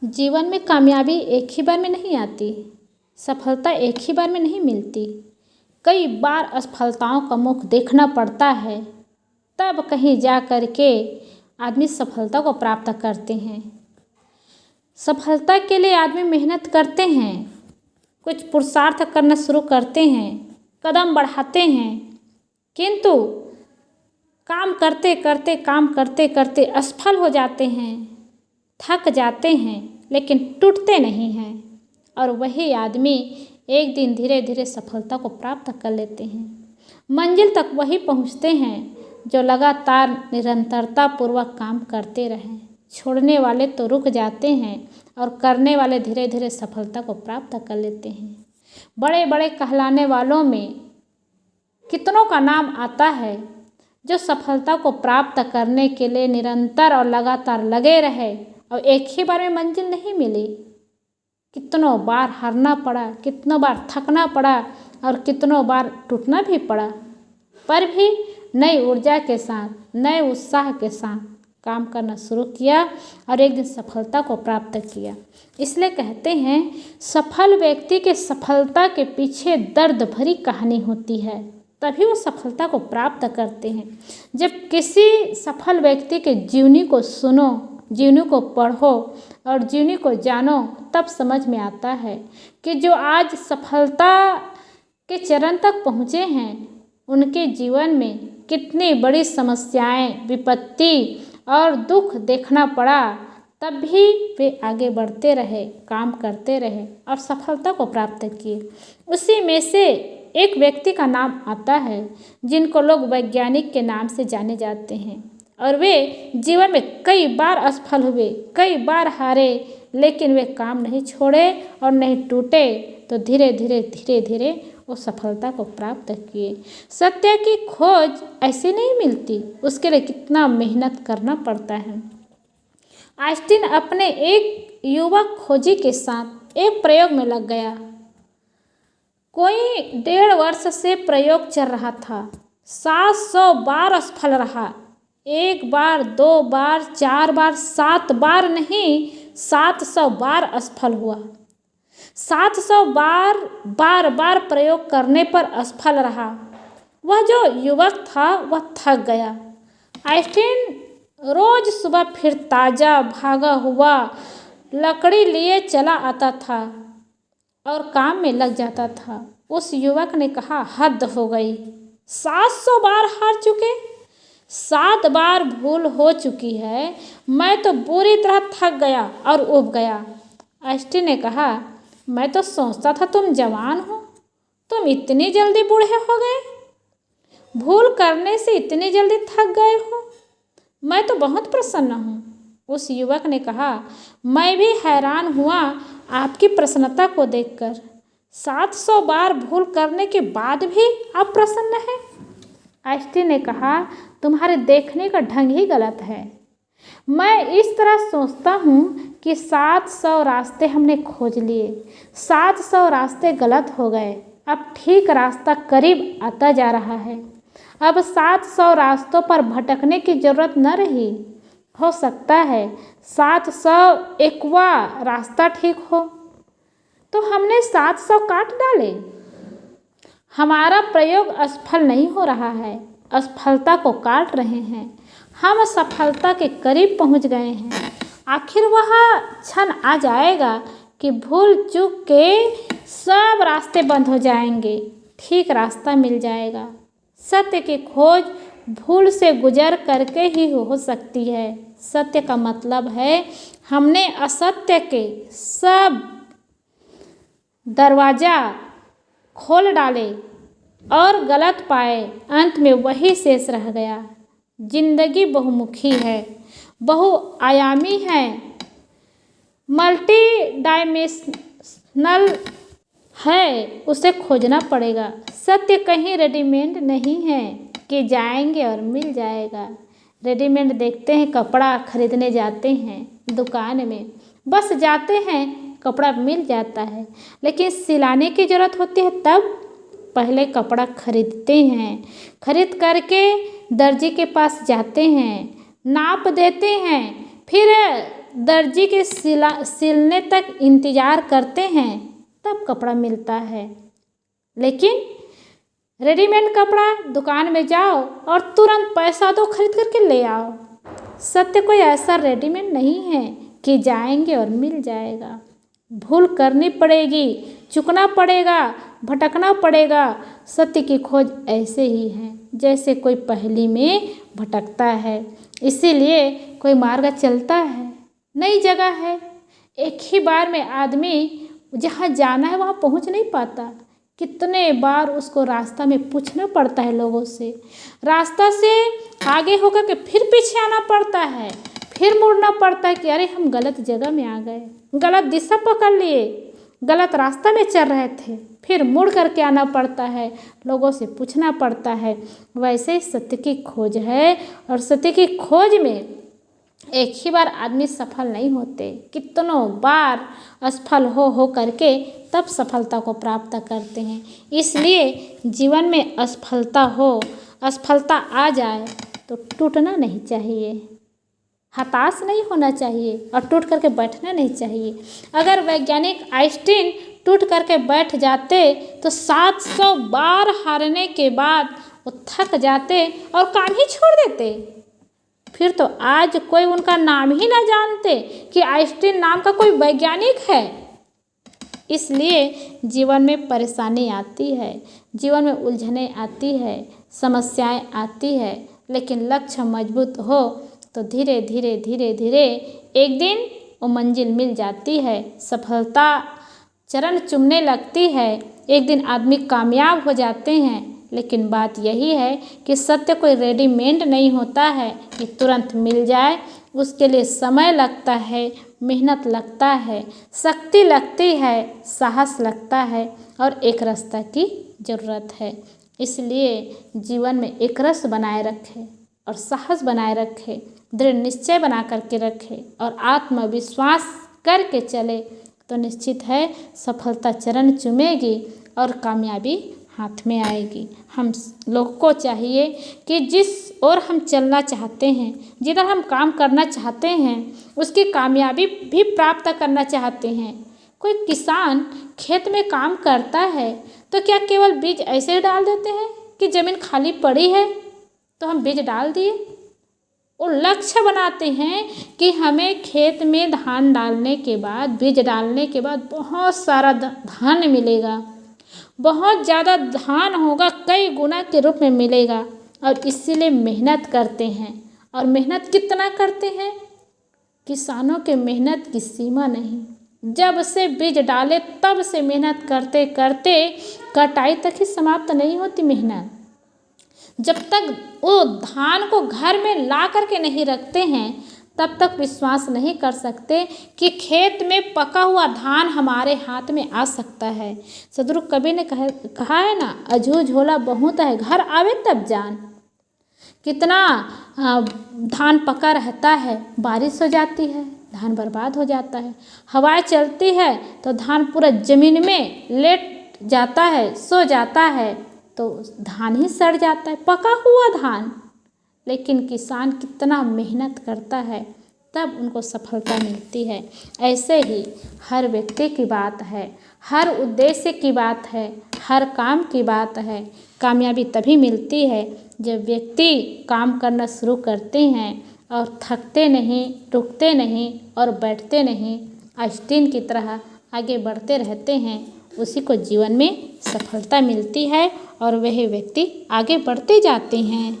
जीवन में कामयाबी एक ही बार में नहीं आती, सफलता एक ही बार में नहीं मिलती। कई बार असफलताओं का मुख देखना पड़ता है, तब कहीं जा कर के आदमी सफलता को प्राप्त करते हैं। सफलता के लिए आदमी मेहनत करते हैं, कुछ पुरुषार्थ करना शुरू करते हैं, कदम बढ़ाते हैं, किंतु काम करते करते असफल हो जाते हैं, थक जाते हैं, लेकिन टूटते नहीं हैं। और वही आदमी एक दिन धीरे धीरे सफलता को प्राप्त कर लेते हैं। मंजिल तक वही पहुंचते हैं जो लगातार निरंतरता पूर्वक काम करते रहें। छोड़ने वाले तो रुक जाते हैं और करने वाले धीरे धीरे सफलता को प्राप्त कर लेते हैं। बड़े बड़े कहलाने वालों में कितनों का नाम आता है जो सफलता को प्राप्त करने के लिए निरंतर और लगातार लगे रहे और एक ही बार में मंजिल नहीं मिली। कितनों बार हारना पड़ा, कितनों बार थकना पड़ा और कितनों बार टूटना भी पड़ा, पर भी नई ऊर्जा के साथ, नए उत्साह के साथ काम करना शुरू किया और एक दिन सफलता को प्राप्त किया। इसलिए कहते हैं सफल व्यक्ति के सफलता के पीछे दर्द भरी कहानी होती है, तभी वो सफलता को प्राप्त करते हैं। जब किसी सफल व्यक्ति के जीवनी को सुनो, जीवनी को पढ़ो और जीवनी को जानो, तब समझ में आता है कि जो आज सफलता के चरण तक पहुँचे हैं, उनके जीवन में कितनी बड़ी समस्याएं, विपत्ति और दुख देखना पड़ा, तब भी वे आगे बढ़ते रहे, काम करते रहे और सफलता को प्राप्त किए। उसी में से एक व्यक्ति का नाम आता है जिनको लोग वैज्ञानिक के नाम से जाने जाते हैं, और वे जीवन में कई बार असफल हुए, कई बार हारे, लेकिन वे काम नहीं छोड़े और नहीं टूटे, तो धीरे धीरे वो सफलता को प्राप्त किए। सत्य की खोज ऐसे नहीं मिलती, उसके लिए कितना मेहनत करना पड़ता है। आइंस्टीन अपने एक युवा खोजी के साथ एक प्रयोग में लग गया। कोई 1.5 वर्ष से प्रयोग चल रहा था। 700 बार असफल रहा। 1 बार, 2 बार, 4 बार, 7 बार नहीं, 700 बार असफल हुआ। 700 बार बार बार प्रयोग करने पर असफल रहा। वह जो युवक था वह थक गया। आइंस्टीन रोज सुबह फिर ताज़ा भागा हुआ लकड़ी लिए चला आता था और काम में लग जाता था। उस युवक ने कहा, हद हो गई, 700 बार हार चुके, 7 बार भूल हो चुकी है, मैं तो बुरी तरह थक गया और ऊब गया। आइंस्टीन ने कहा, मैं तो सोचता था तुम जवान हो, तुम इतनी जल्दी बूढ़े हो गए, भूल करने से इतनी जल्दी थक गए हो, मैं तो बहुत प्रसन्न हूँ। उस युवक ने कहा, मैं भी हैरान हुआ आपकी प्रसन्नता को देखकर। 700 बार भूल करने के बाद भी आप प्रसन्न हैं। आइंस्टीन ने कहा, तुम्हारे देखने का ढंग ही गलत है। मैं इस तरह सोचता हूँ कि 700 रास्ते हमने खोज लिए, 700 रास्ते गलत हो गए, अब ठीक रास्ता करीब आता जा रहा है। अब 700 रास्तों पर भटकने की जरूरत न रही। हो सकता है 701वां रास्ता ठीक हो, तो हमने 700 काट डाले। हमारा प्रयोग असफल नहीं हो रहा है, असफलता को काट रहे हैं। हम सफलता के करीब पहुंच गए हैं। आखिर वह क्षण आ जाएगा कि भूल चूक के सब रास्ते बंद हो जाएंगे, ठीक रास्ता मिल जाएगा। सत्य की खोज भूल से गुजर करके ही हो सकती है। सत्य का मतलब है हमने असत्य के सब दरवाजा खोल डाले और गलत पाए, अंत में वही शेष रह गया। जिंदगी बहुमुखी है, बहुआयामी है, मल्टी डायमेंशनल है, उसे खोजना पड़ेगा। सत्य कहीं रेडीमेड नहीं है कि जाएंगे और मिल जाएगा। रेडीमेड देखते हैं, कपड़ा खरीदने जाते हैं दुकान में, बस जाते हैं, कपड़ा मिल जाता है, लेकिन सिलाने की ज़रूरत होती है तब पहले कपड़ा खरीदते हैं, खरीद करके दर्जी के पास जाते हैं, नाप देते हैं, फिर दर्जी के सिलने तक इंतज़ार करते हैं तब कपड़ा मिलता है, लेकिन रेडीमेड कपड़ा दुकान में जाओ और तुरंत पैसा दो खरीद करके ले आओ। सत्य कोई ऐसा रेडीमेड नहीं है कि जाएंगे और मिल जाएगा। भूल करनी पड़ेगी, चुकना पड़ेगा, भटकना पड़ेगा। सत्य की खोज ऐसे ही है जैसे कोई पहेली में भटकता है। इसीलिए कोई मार्ग चलता है, नई जगह है। एक ही बार में आदमी जहाँ जाना है वहाँ पहुँच नहीं पाता। कितने बार उसको रास्ता में पूछना पड़ता है लोगों से। रास्ता से आगे होकर के फिर पीछे आना पड़ता है, फिर मुड़ना पड़ता है कि अरे हम गलत जगह में आ गए, गलत दिशा पकड़ लिए, गलत रास्ता में चल रहे थे। फिर मुड़ करके आना पड़ता है, लोगों से पूछना पड़ता है। वैसे ही सत्य की खोज है, और सत्य की खोज में एक ही बार आदमी सफल नहीं होते, कितनों बार असफल हो करके तब सफलता को प्राप्त करते हैं। इसलिए जीवन में असफलता आ जाए तो टूटना नहीं चाहिए, हताश नहीं होना चाहिए और टूट करके बैठना नहीं चाहिए। अगर वैज्ञानिक आइंस्टीन टूट करके बैठ जाते तो 700 बार हारने के बाद वो थक जाते और काम ही छोड़ देते। फिर तो आज कोई उनका नाम ही ना जानते कि आइंस्टीन नाम का कोई वैज्ञानिक है। इसलिए जीवन में परेशानी आती है, जीवन में उलझनें आती है, समस्याएं आती है, लेकिन लक्ष्य मजबूत हो तो धीरे धीरे एक दिन वो मंजिल मिल जाती है, सफलता चरण चूमने लगती है। एक दिन आदमी कामयाब हो जाते हैं। लेकिन बात यही है कि सत्य कोई रेडीमेड नहीं होता है कि तुरंत मिल जाए। उसके लिए समय लगता है, मेहनत लगता है, शक्ति लगती है, साहस लगता है और एक रास्ता की ज़रूरत है। इसलिए जीवन में एक रस बनाए रखें और साहस बनाए रखें, दृढ़ निश्चय बना करके रखें और आत्मविश्वास करके चले तो निश्चित है सफलता चरण चूमेगी और कामयाबी हाथ में आएगी। हम लोग को चाहिए कि जिस ओर हम चलना चाहते हैं, जिधर हम काम करना चाहते हैं, उसकी कामयाबी भी प्राप्त करना चाहते हैं। कोई किसान खेत में काम करता है तो क्या केवल बीज ऐसे ही डाल देते हैं कि ज़मीन खाली पड़ी है तो हम बीज डाल दिए? वो लक्ष्य बनाते हैं कि हमें खेत में धान डालने के बाद, बीज डालने के बाद बहुत सारा धान मिलेगा, बहुत ज़्यादा धान होगा, कई गुना के रूप में मिलेगा। और इसीलिए मेहनत करते हैं। और मेहनत कितना करते हैं? किसानों के मेहनत की सीमा नहीं। जब से बीज डाले तब से मेहनत करते करते कटाई तक ही समाप्त नहीं होती मेहनत। जब तक वो धान को घर में ला करके नहीं रखते हैं तब तक विश्वास नहीं कर सकते कि खेत में पका हुआ धान हमारे हाथ में आ सकता है। सदगुरु कबीर ने कहा है ना, अझू झोला बहुत है, घर आवे तब जान। कितना धान पका रहता है, बारिश हो जाती है, धान बर्बाद हो जाता है। हवाएं चलती है तो धान पूरा ज़मीन में लेट जाता है, सो जाता है, तो धान ही सड़ जाता है, पका हुआ धान। लेकिन किसान कितना मेहनत करता है तब उनको सफलता मिलती है। ऐसे ही हर व्यक्ति की बात है, हर उद्देश्य की बात है, हर काम की बात है। कामयाबी तभी मिलती है जब व्यक्ति काम करना शुरू करते हैं और थकते नहीं, रुकते नहीं और बैठते नहीं, आइंस्टीन की तरह आगे बढ़ते रहते हैं। उसी को जीवन में सफलता मिलती है और वह व्यक्ति आगे बढ़ते जाते हैं।